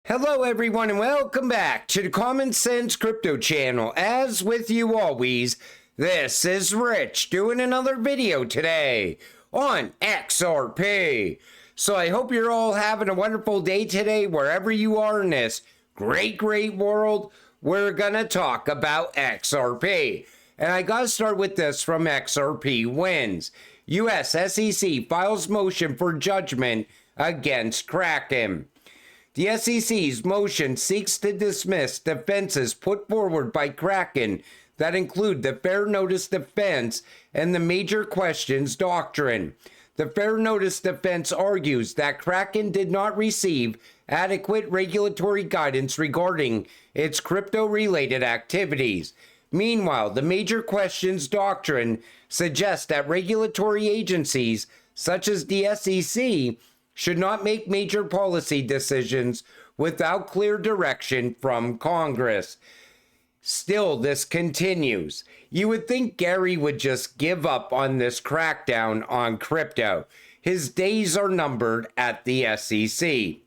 Hello everyone and welcome back to the Common Sense Crypto channel. As with you always, this is Rich doing another video today on XRP. So I hope you're all having a wonderful day today wherever you are in this great world. We're gonna talk about XRP. And I gotta start with this from XRP Wins. US SEC files motion for judgment against Kraken. The SEC's motion seeks to dismiss defenses put forward by Kraken that include the Fair Notice defense and the Major Questions doctrine. The Fair Notice defense argues that Kraken did not receive adequate regulatory guidance regarding its crypto-related activities. Meanwhile, the Major Questions doctrine suggests that regulatory agencies, such as the SEC, should not make major policy decisions without clear direction from Congress. Still, this continues. You would think Gary would just give up on this crackdown on crypto. His days are numbered at the SEC.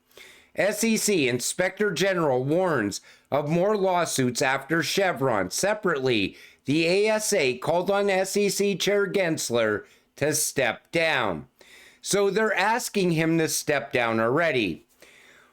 SEC Inspector General warns of more lawsuits after Chevron. Separately, the ASA called on SEC Chair Gensler to step down. So they're asking him to step down already.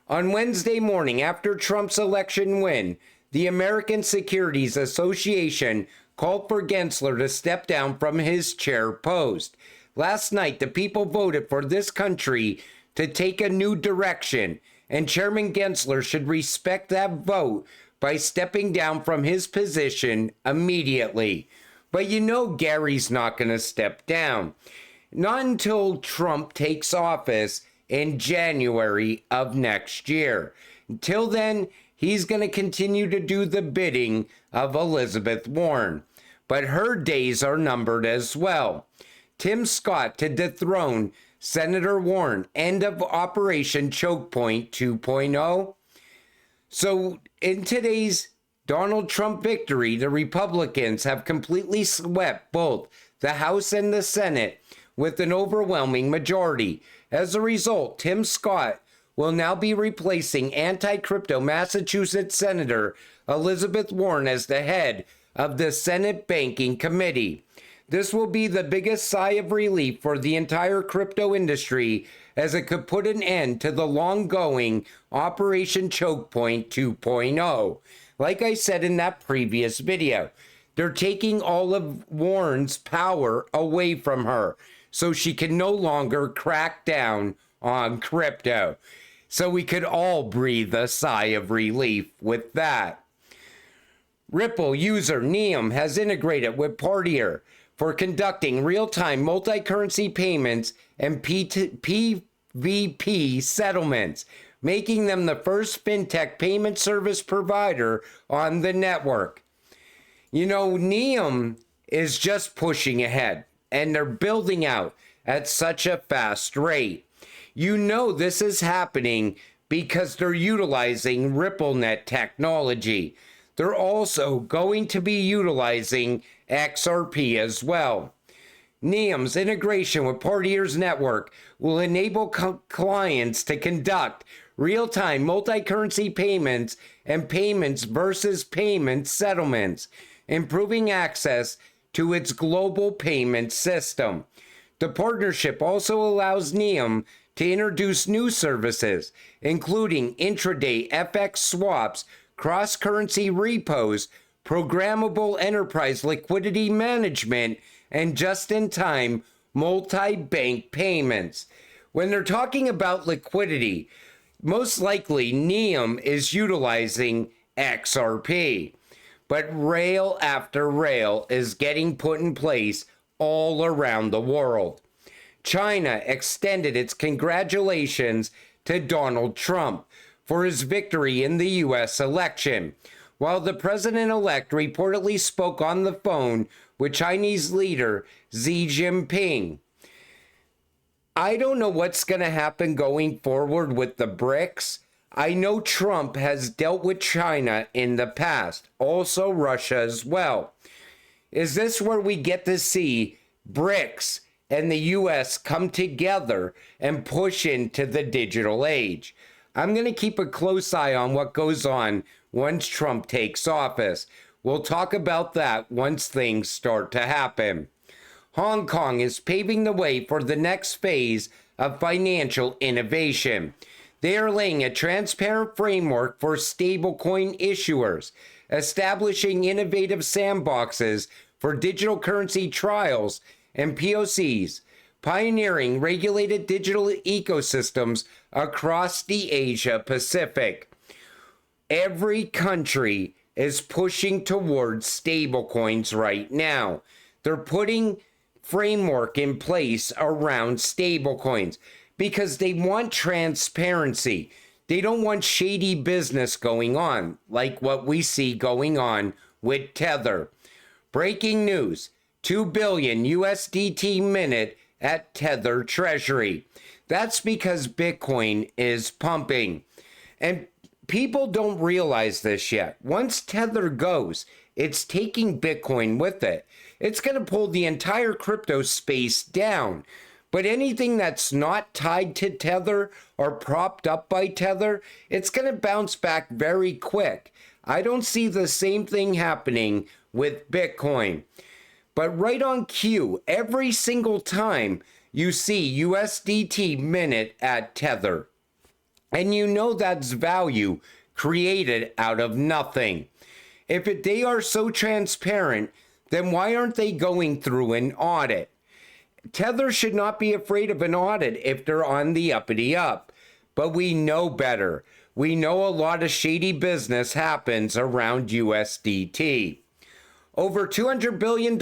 On Wednesday morning, after Trump's election win, the American Securities Association called for Gensler to step down from his chair post. Last night, the people voted for this country to take a new direction, and Chairman Gensler should respect that vote by stepping down from his position immediately. But you know Gary's not going to step down. Not until Trump takes office in January of next year. Until then, he's going to continue to do the bidding of Elizabeth Warren. But her days are numbered as well. Tim Scott to dethrone Senator Warren. End of Operation Choke Point 2.0. So in today's Donald Trump victory, the Republicans have completely swept both the House and the Senate with an overwhelming majority. As a result, Tim Scott will now be replacing anti-crypto Massachusetts Senator Elizabeth Warren as the head of the Senate Banking Committee. This will be the biggest sigh of relief for the entire crypto industry, as it could put an end to the long-going Operation Choke Point 2.0. Like I said in that previous video, they're taking all of Warren's power away from her, so she can no longer crack down on crypto. So we could all breathe a sigh of relief with that. Ripple user Neum has integrated with Partier for conducting real-time multi-currency payments and PVP settlements, making them the first fintech payment service provider on the network. You know, Neum is just pushing ahead, and they're building out at such a fast rate. You know this is happening because they're utilizing RippleNet technology. They're also going to be utilizing XRP as well. Neum's integration with Partier's network will enable clients to conduct real-time multi-currency payments and payments versus payment settlements, improving access to its global payment system. The partnership also allows Neum to introduce new services, including intraday FX swaps, cross-currency repos, programmable enterprise liquidity management, and just-in-time multi-bank payments. When they're talking about liquidity, most likely Neum is utilizing XRP. But rail after rail is getting put in place all around the world. China extended its congratulations to Donald Trump for his victory in the U.S. election, while the president-elect reportedly spoke on the phone with Chinese leader Xi Jinping. I don't know what's going to happen going forward with the BRICS. I know Trump has dealt with China in the past, also Russia as well. Is this where we get to see BRICS and the U.S. come together and push into the digital age? I'm going to keep a close eye on what goes on once Trump takes office. We'll talk about that once things start to happen. Hong Kong is paving the way for the next phase of financial innovation. They are laying a transparent framework for stablecoin issuers, establishing innovative sandboxes for digital currency trials and POCs, pioneering regulated digital ecosystems across the Asia Pacific. Every country is pushing towards stablecoins right now. They're putting framework in place around stablecoins because they want transparency. They don't want shady business going on, like what we see going on with Tether. Breaking news, 2 billion USDT minute at Tether Treasury. That's because Bitcoin is pumping. And people don't realize this yet. Once Tether goes, it's taking Bitcoin with it. It's going to pull the entire crypto space down. But anything that's not tied to Tether or propped up by Tether, it's going to bounce back very quick. I don't see the same thing happening with Bitcoin. But right on cue, every single time you see USDT minute at Tether, and you know that's value created out of nothing. If they are so transparent, then why aren't they going through an audit? Tether should not be afraid of an audit if they're on the uppity up. But we know better. We know a lot of shady business happens around USDT. Over $200 billion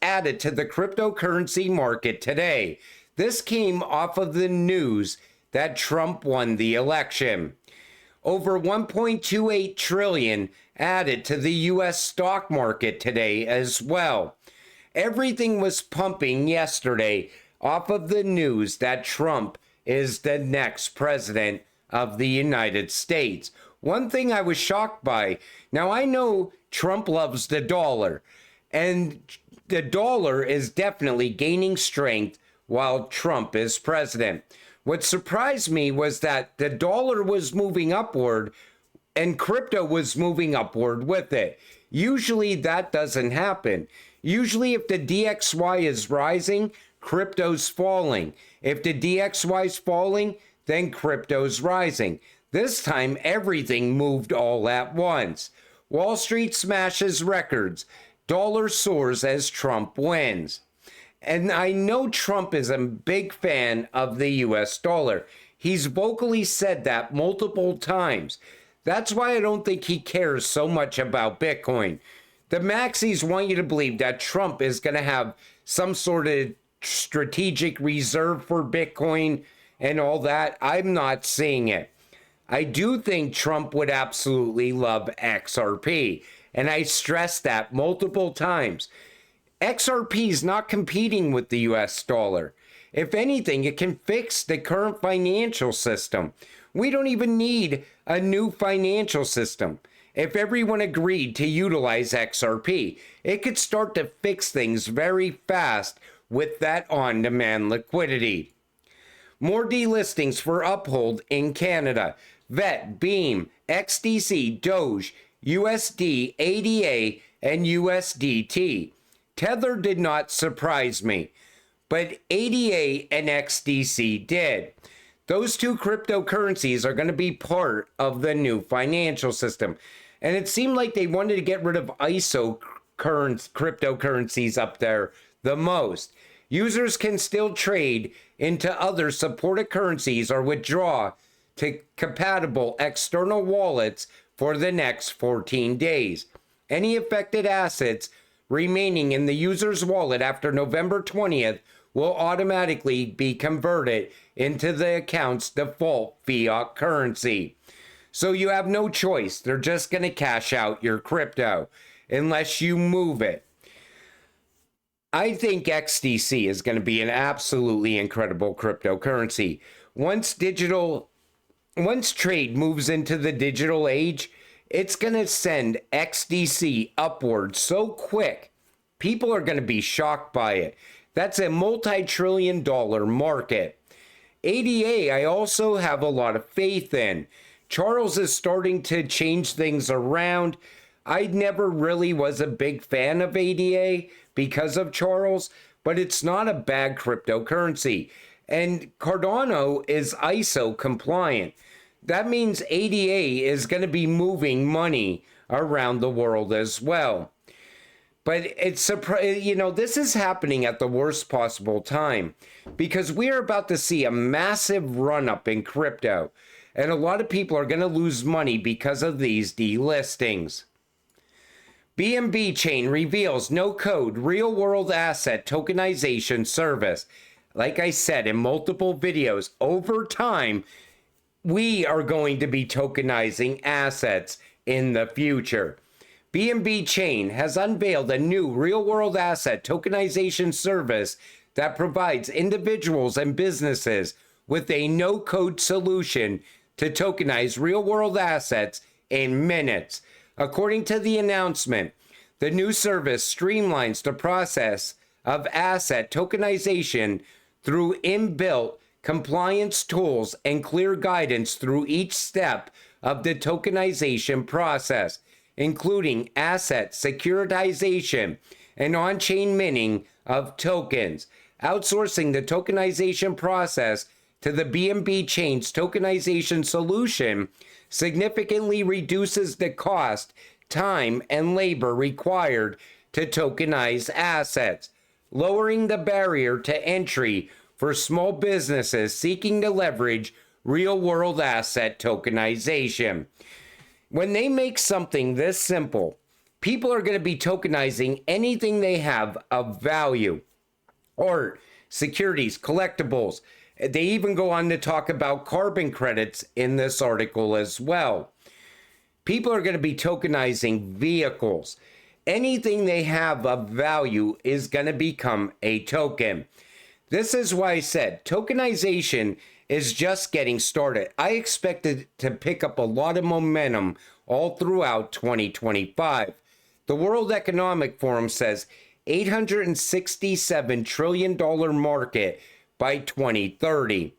added to the cryptocurrency market today. This came off of the news that Trump won the election. Over 1.28 trillion added to the US stock market today as well. Everything was pumping yesterday off of the news that Trump is the next president of the United States. One thing I was shocked by, now I know Trump loves the dollar, and the dollar is definitely gaining strength while Trump is president. What surprised me was that the dollar was moving upward and crypto was moving upward with it. Usually that doesn't happen. Usually if the DXY is rising, crypto's falling. If the DXY is falling, then crypto's rising. This time everything moved all at once. Wall Street smashes records. Dollar soars as Trump wins. And I know Trump is a big fan of the US dollar. He's vocally said that multiple times. That's why I don't think he cares so much about Bitcoin. The Maxis want you to believe that Trump is going to have some sort of strategic reserve for Bitcoin and all that. I'm not seeing it. I do think Trump would absolutely love XRP. And I stressed that multiple times. XRP is not competing with the US dollar. If anything, it can fix the current financial system. We don't even need a new financial system. If everyone agreed to utilize XRP, it could start to fix things very fast with that on-demand liquidity. More delistings for Uphold in Canada. VET, Beam, XDC, Doge, USD, ADA, and USDT. Tether did not surprise me, but ADA and XDC did. Those two cryptocurrencies are going to be part of the new financial system. And it seemed like they wanted to get rid of ISO cryptocurrencies up there the most. Users can still trade into other supported currencies or withdraw to compatible external wallets for the next 14 days. Any affected assets remaining in the user's wallet after November 20th will automatically be converted into the account's default fiat currency. So you have no choice. They're just going to cash out your crypto unless you move it. I think XDC is going to be an absolutely incredible cryptocurrency. Once trade moves into the digital age, it's going to send XDC upwards so quick. People are going to be shocked by it. That's a multi-trillion-dollar market. ADA, I also have a lot of faith in. Charles is starting to change things around. I never really was a big fan of ADA because of Charles, but it's not a bad cryptocurrency. And Cardano is ISO compliant. That means ADA is going to be moving money around the world as well. But it's this is happening at the worst possible time because we're about to see a massive run up in crypto, and a lot of people are going to lose money because of these delistings. BNB chain reveals no code real world asset tokenization service. Like I said in multiple videos, over time, we are going to be tokenizing assets in the future. BNB Chain has unveiled a new real-world asset tokenization service that provides individuals and businesses with a no-code solution to tokenize real-world assets in minutes. According to the announcement, the new service streamlines the process of asset tokenization through inbuilt compliance tools and clear guidance through each step of the tokenization process, including asset securitization and on-chain minting of tokens. Outsourcing the tokenization process to the BNB Chain's tokenization solution significantly reduces the cost, time, and labor required to tokenize assets, lowering the barrier to entry for small businesses seeking to leverage real-world asset tokenization. When they make something this simple, people are going to be tokenizing anything they have of value. Art, securities, collectibles. They even go on to talk about carbon credits in this article as well. People are going to be tokenizing vehicles. Anything they have of value is going to become a token. This is why I said tokenization is just getting started. I expect it to pick up a lot of momentum all throughout 2025. The World Economic Forum says $867 trillion market by 2030.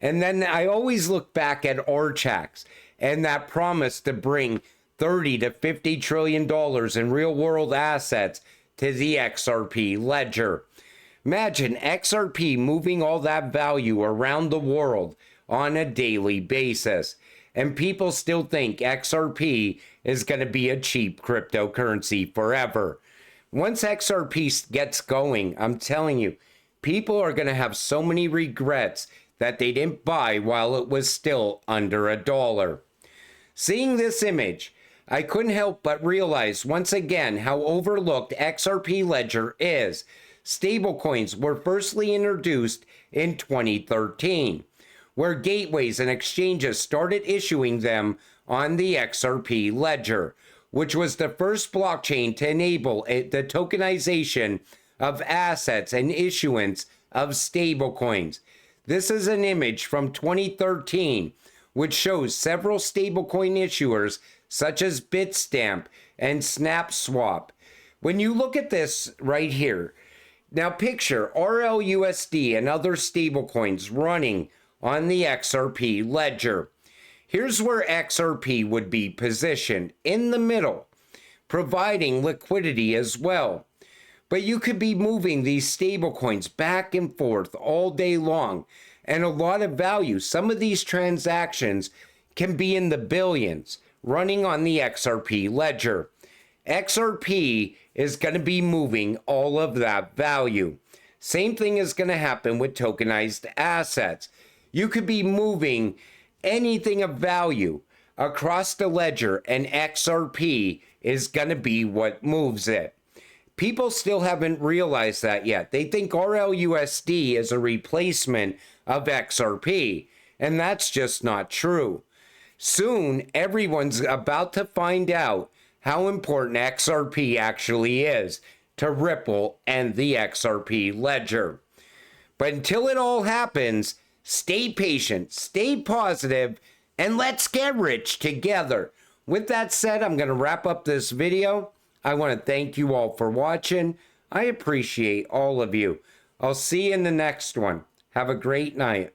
And then I always look back at Archax and that promise to bring $30 to $50 trillion in real world assets to the XRP ledger. Imagine XRP moving all that value around the world on a daily basis. And people still think XRP is going to be a cheap cryptocurrency forever. Once XRP gets going, I'm telling you, people are going to have so many regrets that they didn't buy while it was still under $1. Seeing this image, I couldn't help but realize once again how overlooked XRP ledger is. Stablecoins were firstly introduced in 2013, where gateways and exchanges started issuing them on the XRP ledger, which was the first blockchain to enable the tokenization of assets and issuance of stablecoins. This is an image from 2013, which shows several stablecoin issuers such as Bitstamp and SnapSwap. When you look at this right here, now picture RLUSD and other stablecoins running on the XRP ledger. Here's where XRP would be positioned, in the middle, providing liquidity as well. But you could be moving these stablecoins back and forth all day long, and a lot of value. Some of these transactions can be in the billions, running on the XRP ledger. XRP is going to be moving all of that value. Same thing is going to happen with tokenized assets. You could be moving anything of value across the ledger, and XRP is going to be what moves it. People still haven't realized that yet. They think RLUSD is a replacement of XRP, and that's just not true. Soon, everyone's about to find out how important XRP actually is to Ripple and the XRP ledger. But until it all happens, stay patient, stay positive, and let's get rich together. With that said, I'm going to wrap up this video. I want to thank you all for watching. I appreciate all of you. I'll see you in the next one. Have a great night.